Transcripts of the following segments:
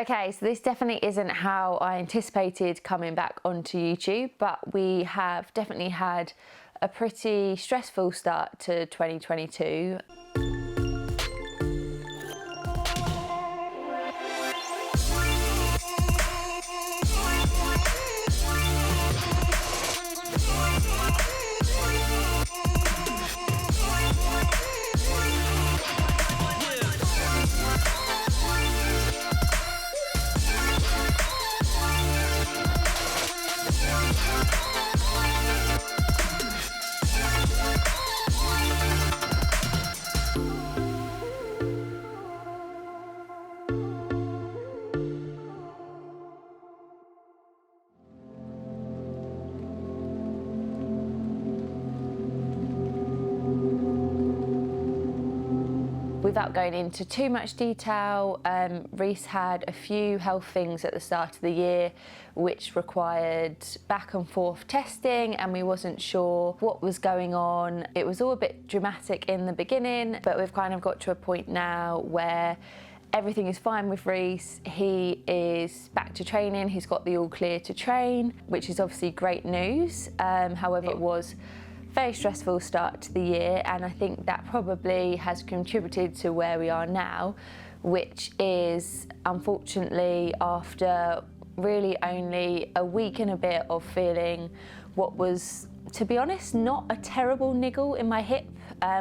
Okay, so this definitely isn't how I anticipated coming back onto YouTube, but we have definitely had a pretty stressful start to 2022. Without going into too much detail, Reese had a few health things at the start of the year which required back and forth testing, and we wasn't sure what was going on. It was all a bit dramatic in the beginning, but we've kind of got to a point now where everything is fine with Reese. He is back to training, he's got the all clear to train, which is obviously great news. However, it was very stressful start to the year, and I think that probably has contributed to where we are now, which is unfortunately after really only a week and a bit of feeling what was, to be honest, not a terrible niggle in my hip.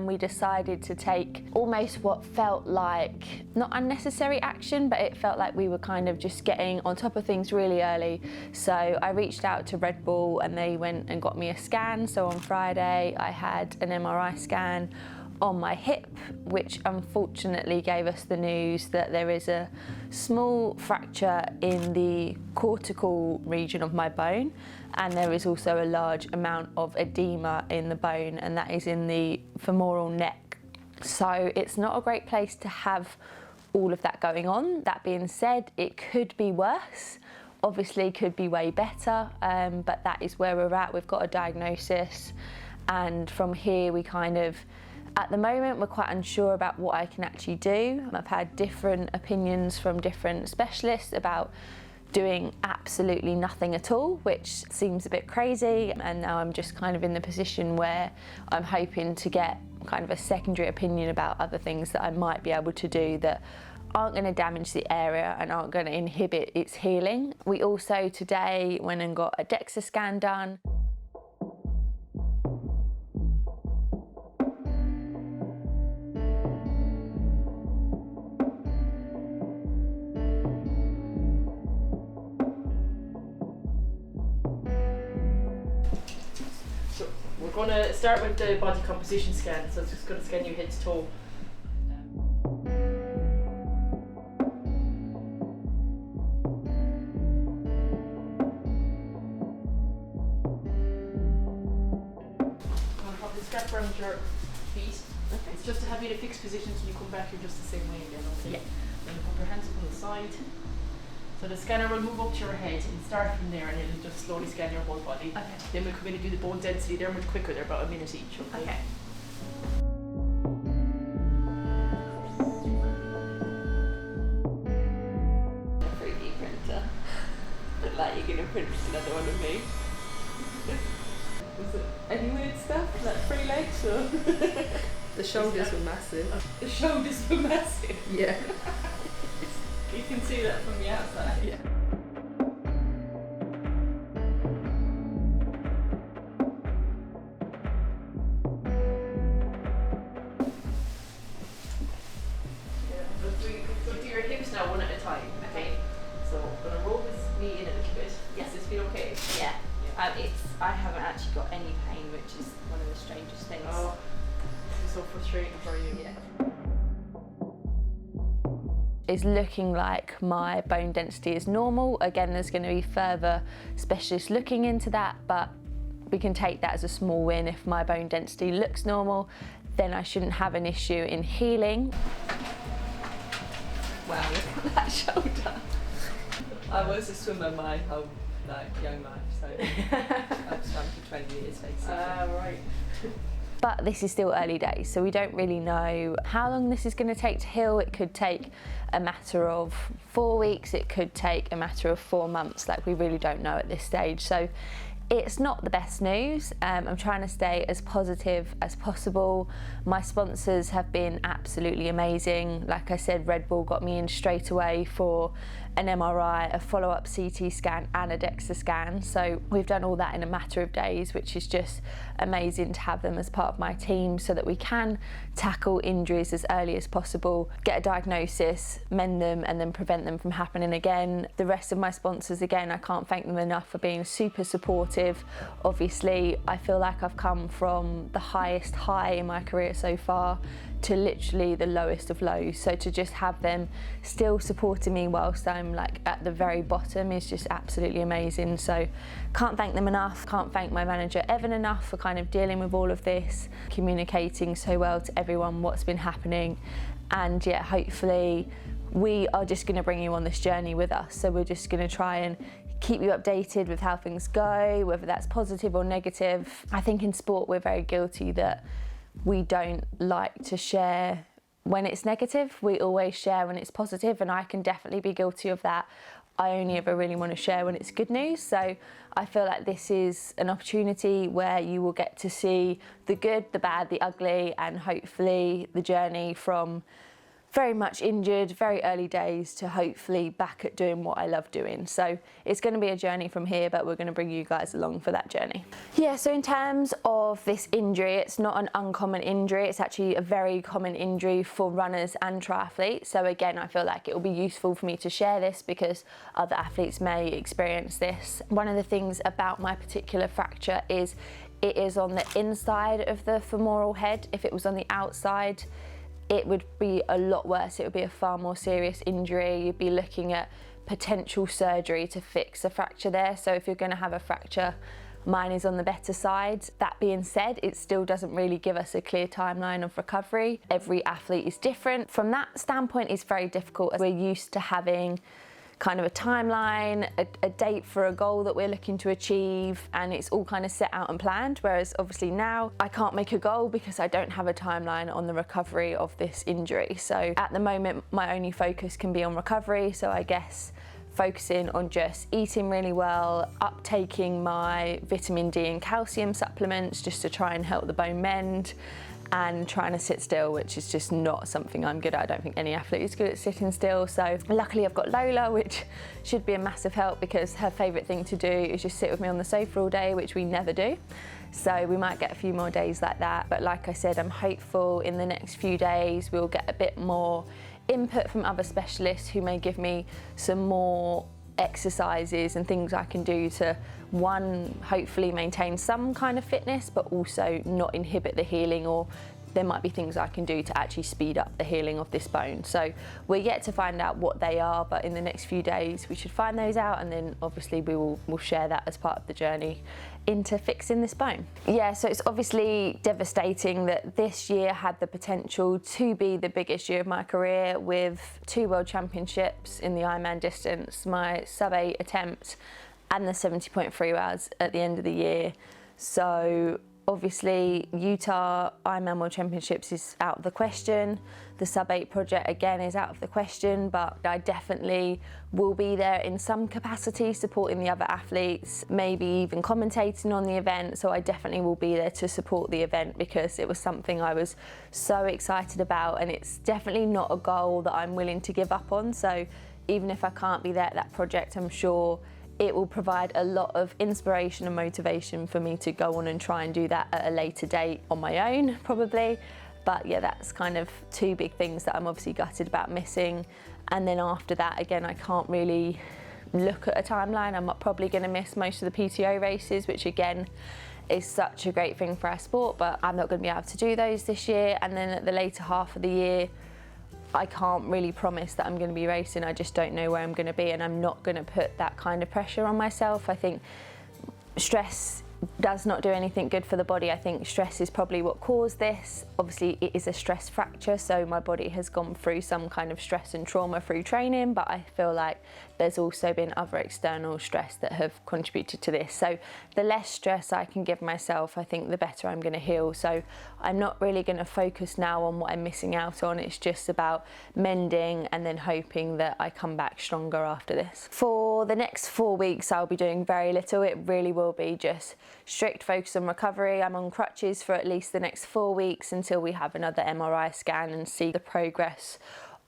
We decided to take almost what felt like not unnecessary action, but it felt like we were kind of just getting on top of things really early. So I reached out to Red Bull and they went and got me a scan. So on Friday I had an MRI scan on my hip, which unfortunately gave us the news that there is a small fracture in the cortical region of my bone, and there is also a large amount of edema in the bone, and that is in the femoral neck. So it's not a great place to have all of that going on. That being said, it could be worse, obviously could be way better, but that is where we're at. We've got a diagnosis, and from here we kind of, at the moment, we're quite unsure about what I can actually do. I've had different opinions from different specialists about doing absolutely nothing at all, which seems a bit crazy. And now I'm just kind of in the position where I'm hoping to get kind of a secondary opinion about other things that I might be able to do that aren't going to damage the area and aren't going to inhibit its healing. We also today went and got a DEXA scan done. We're going to start with the body composition scan, so it's just going to scan you head to toe. I'm going to pop the strap around your feet. Okay. It's just to have you in a fixed position so you come back, you're just the same way again, okay? Yeah. Then put your hands up on the side. So the scanner will move up to your head and start from there, and it'll just slowly scan your whole body. Okay. Then we'll come in and do the bone density. They're much quicker, they're about a minute each. Okay. 3D printer. Look like you're gonna print another one of me. Was it any weird stuff? Like free legs or? The shoulders were massive. The shoulders were massive? Yeah. You can see that from the outside. Yeah. Go to your hips now, one at a time. Okay. So I'm gonna roll this knee in a little bit. Yes, this feel okay? Yeah. I haven't actually got any pain, which is one of the strangest things. Oh, this is so frustrating for you. Yeah. It's looking like my bone density is normal. Again, there's going to be further specialists looking into that, but we can take that as a small win. If my bone density looks normal, then I shouldn't have an issue in healing. Wow, look at that shoulder. I was a swimmer my whole young life, so I've swum for 20 years basically. Right. But this is still early days, so we don't really know how long this is going to take to heal. It could take a matter of 4 weeks, it could take a matter of 4 months. Like, we really don't know at this stage. So it's not the best news. I'm trying to stay as positive as possible. My sponsors have been absolutely amazing. Like I said, Red Bull got me in straight away for an MRI, a follow-up CT scan and a DEXA scan. So we've done all that in a matter of days, which is just amazing to have them as part of my team so that we can tackle injuries as early as possible, get a diagnosis, mend them, and then prevent them from happening again. The rest of my sponsors, again, I can't thank them enough for being super supportive. Obviously, I feel like I've come from the highest high in my career so far to literally the lowest of lows. So to just have them still supporting me whilst I'm like at the very bottom is just absolutely amazing. So can't thank them enough. Can't thank my manager Evan enough for kind of dealing with all of this, communicating so well to everyone what's been happening. And yeah, hopefully we are just going to bring you on this journey with us. So we're just going to try and keep you updated with how things go, whether that's positive or negative. I think in sport we're very guilty that we don't like to share when it's negative. We always share when it's positive, and I can definitely be guilty of that. I only ever really want to share when it's good news. So I feel like this is an opportunity where you will get to see the good, the bad, the ugly, and hopefully the journey from very much injured, very early days, to hopefully back at doing what I love doing. So it's going to be a journey from here, but we're going to bring you guys along for that journey. Yeah, so in terms of this injury, it's not an uncommon injury. It's actually a very common injury for runners and triathletes. So again, I feel like it will be useful for me to share this because other athletes may experience this. One of the things about my particular fracture is it is on the inside of the femoral head. If it was on the outside, it would be a lot worse. It would be a far more serious injury. You'd be looking at potential surgery to fix a fracture there. So if you're going to have a fracture, mine is on the better side. That being said, it still doesn't really give us a clear timeline of recovery. Every athlete is different. From that standpoint, it's very difficult. We're used to having kind of a timeline, a date for a goal that we're looking to achieve, and it's all kind of set out and planned. Whereas obviously now I can't make a goal because I don't have a timeline on the recovery of this injury. So at the moment, my only focus can be on recovery. So I guess focusing on just eating really well, uptaking my vitamin D and calcium supplements just to try and help the bone mend, and trying to sit still, which is just not something I'm good at. I don't think any athlete is good at sitting still. So luckily I've got Lola, which should be a massive help because her favourite thing to do is just sit with me on the sofa all day, which we never do. So we might get a few more days like that. But like I said, I'm hopeful in the next few days we'll get a bit more input from other specialists who may give me some more exercises and things I can do to, one, hopefully maintain some kind of fitness, but also not inhibit the healing, or there might be things I can do to actually speed up the healing of this bone. So we're yet to find out what they are, but in the next few days we should find those out, and then obviously we'll share that as part of the journey into fixing this bone. Yeah, so it's obviously devastating that this year had the potential to be the biggest year of my career, with 2 world championships in the Ironman distance, my sub-8 attempt, and the 70.3 hours at the end of the year. So obviously Utah Ironman World Championships is out of the question. The sub-8 project again is out of the question, but I definitely will be there in some capacity supporting the other athletes, maybe even commentating on the event. So I definitely will be there to support the event because it was something I was so excited about, and it's definitely not a goal that I'm willing to give up on. So even if I can't be there at that project, I'm sure it will provide a lot of inspiration and motivation for me to go on and try and do that at a later date on my own, probably. But yeah, that's kind of 2 big things that I'm obviously gutted about missing. And then after that, again, I can't really look at a timeline. I'm probably going to miss most of the PTO races, which again is such a great thing for our sport, but I'm not going to be able to do those this year. And then at the later half of the year, I can't really promise that I'm going to be racing. I just don't know where I'm going to be, and I'm not going to put that kind of pressure on myself. I think stress does not do anything good for the body. I think stress is probably what caused this. Obviously it is a stress fracture, so my body has gone through some kind of stress and trauma through training, but I feel like there's also been other external stress that have contributed to this. So the less stress I can give myself, I think the better I'm going to heal. So I'm not really going to focus now on what I'm missing out on. It's just about mending and then hoping that I come back stronger after this. For the next 4 weeks I'll be doing very little. It really will be just strict focus on recovery. I'm on crutches for at least the next 4 weeks until we have another MRI scan and see the progress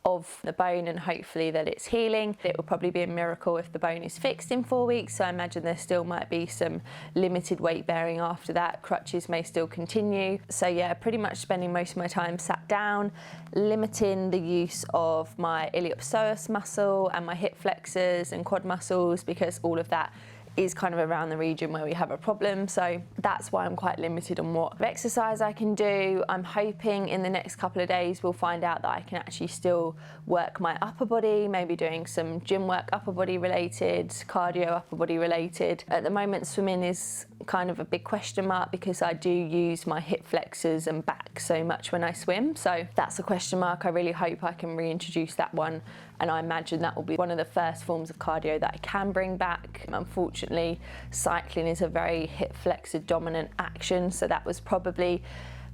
of the bone and hopefully that it's healing. It will probably be a miracle if the bone is fixed in 4 weeks, so I imagine there still might be some limited weight bearing after that. Crutches may still continue. So yeah, pretty much spending most of my time sat down, limiting the use of my iliopsoas muscle and my hip flexors and quad muscles, because all of that is kind of around the region where we have a problem. So that's why I'm quite limited on what exercise I can do. I'm hoping in the next couple of days we'll find out that I can actually still work my upper body, maybe doing some gym work upper body related, cardio upper body related. At the moment swimming is kind of a big question mark because I do use my hip flexors and back so much when I swim. So that's a question mark. I really hope I can reintroduce that one, and I imagine that will be one of the first forms of cardio that I can bring back. Unfortunately, cycling is a very hip flexor dominant action, so that was probably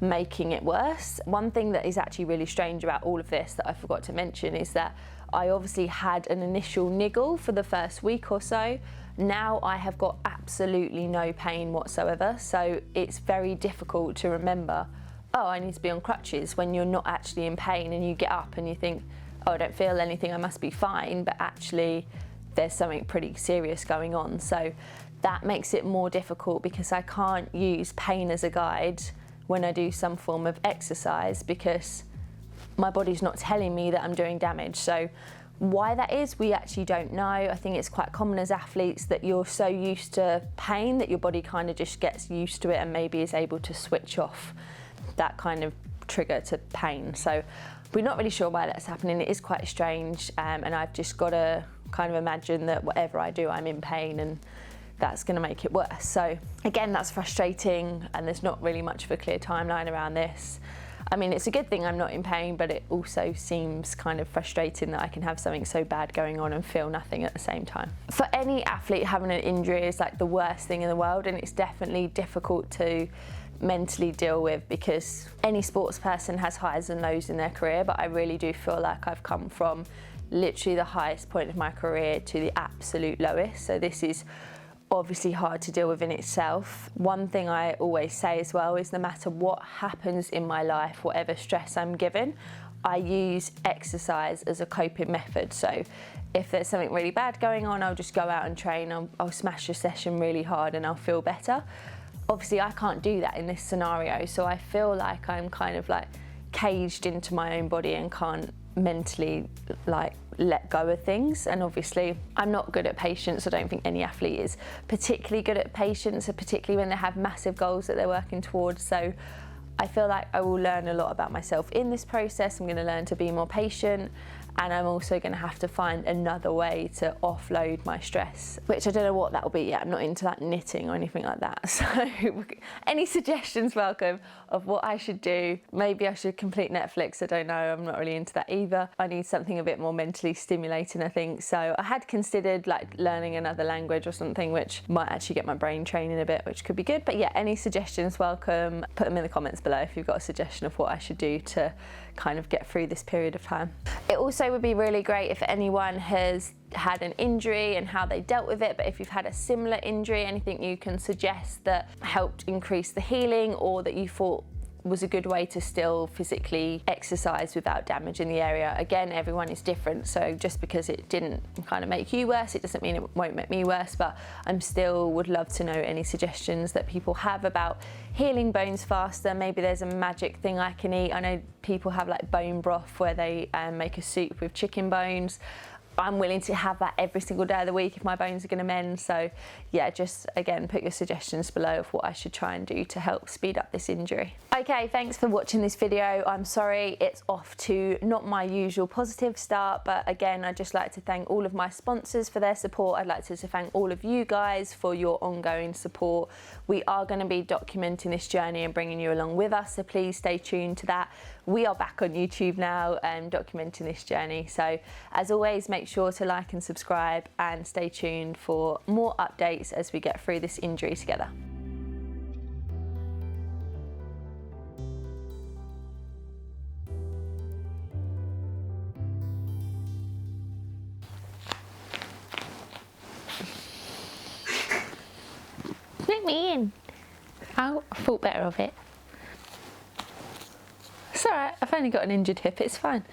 making it worse. One thing that is actually really strange about all of this that I forgot to mention is that I obviously had an initial niggle for the first week or so. Now I have got absolutely no pain whatsoever, so it's very difficult to remember, oh, I need to be on crutches when you're not actually in pain, and you get up and you think, oh, I don't feel anything, I must be fine, but actually there's something pretty serious going on. So that makes it more difficult because I can't use pain as a guide when I do some form of exercise because my body's not telling me that I'm doing damage. So why that is, we actually don't know. I think it's quite common as athletes that you're so used to pain that your body kind of just gets used to it and maybe is able to switch off that kind of trigger to pain. So we're not really sure why that's happening. It is quite strange, and I've just got to kind of imagine that whatever I do, I'm in pain, and that's going to make it worse. So again, that's frustrating, and there's not really much of a clear timeline around this. I mean, it's a good thing I'm not in pain, but it also seems kind of frustrating that I can have something so bad going on and feel nothing at the same time. For any athlete, having an injury is like the worst thing in the world, and it's definitely difficult to mentally deal with because any sports person has highs and lows in their career, but I really do feel like I've come from literally the highest point of my career to the absolute lowest. So this is obviously hard to deal with in itself. One thing I always say as well is no matter what happens in my life, whatever stress I'm given, I use exercise as a coping method. So if there's something really bad going on, I'll just go out and train. I'll smash a session really hard and I'll feel better. Obviously I can't do that in this scenario, so I feel like I'm kind of like caged into my own body and can't mentally like let go of things. And obviously I'm not good at patience. I don't think any athlete is particularly good at patience, particularly when they have massive goals that they're working towards. So I feel like I will learn a lot about myself in this process. I'm going to learn to be more patient, and I'm also going to have to find another way to offload my stress, which I don't know what that will be yet. I'm not into that knitting or anything like that. So any suggestions welcome of what I should do. Maybe I should complete Netflix. I don't know. I'm not really into that either. I need something a bit more mentally stimulating, I think. So I had considered like learning another language or something, which might actually get my brain training a bit, which could be good. But yeah, any suggestions welcome. Put them in the comments below if you've got a suggestion of what I should do to kind of get through this period of time. It also would be really great if anyone has had an injury and how they dealt with it, but if you've had a similar injury, anything you can suggest that helped increase the healing or that you thought was a good way to still physically exercise without damaging the area. Again, everyone is different, so just because it didn't kind of make you worse, it doesn't mean it won't make me worse, but I'm still would love to know any suggestions that people have about healing bones faster. Maybe there's a magic thing I can eat. I know people have like bone broth where they make a soup with chicken bones. I'm willing to have that every single day of the week if my bones are going to mend. So yeah, just again, put your suggestions below of what I should try and do to help speed up this injury. Okay, thanks for watching this video. I'm sorry it's off to not my usual positive start, but again, I'd just like to thank all of my sponsors for their support. I'd like to thank all of you guys for your ongoing support. We are going to be documenting this journey and bringing you along with us, so please stay tuned to that. We are back on YouTube now, documenting this journey. So as always, make sure to like and subscribe and stay tuned for more updates as we get through this injury together. Let me in. Oh, I thought better of it. It's alright, I've only got an injured hip, it's fine.